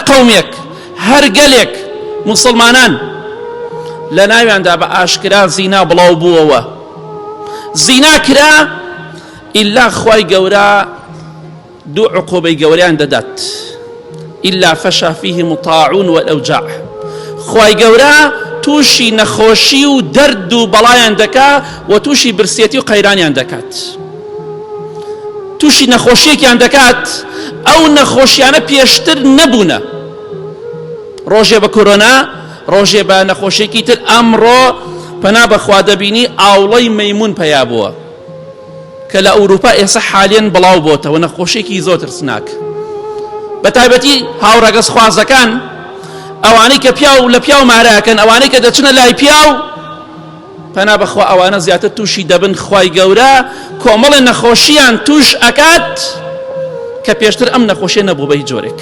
قەومێک هەر گەلێک مسلمانان لە ناویاندا بە ئاشکرا زینا بڵاو بووەوە، زینا کرا ئیلا خوای گەورە دوو عقوبەی گەورەیان دەدات، ئیلا فەشا فیهم الطاعون والأوجاع. خوای گەورە تووشی نەخۆشی و دەرد و بەڵایان دەکا و تووشی برسێتی و قەیرانیان دەکات، تووشی نەخۆشیێکیان دەکات. ئەو نەخۆشیانە پێشتر نەبوونە، ڕۆژێ بە کۆرۆنا، ڕۆژێ بە نەخۆشیێکی تر، ئەمڕۆ پەنا بەخوا دەبینی ئاوڵەی مەیمون پەیا بووە کە لە ئەوروپا ئێستا حالیان بڵاو بۆتەوە، نەخۆشیێکی زۆر ترسناک. بە تایبەتی هاوڕەگەز خوازەکان، ئەوانەی کە پیاو لە پیاو ماراکەن، ئەوانەی کە دەچنە لای پیاو، پەنا بەخوا ئەوانە زیاتر تووشی دەبن. خوای گەورە کۆمەڵی نەخۆشیان توش ئەکات کە پێشتر ئەم نەخۆشیە نەبوو بە هیچ جۆرێک.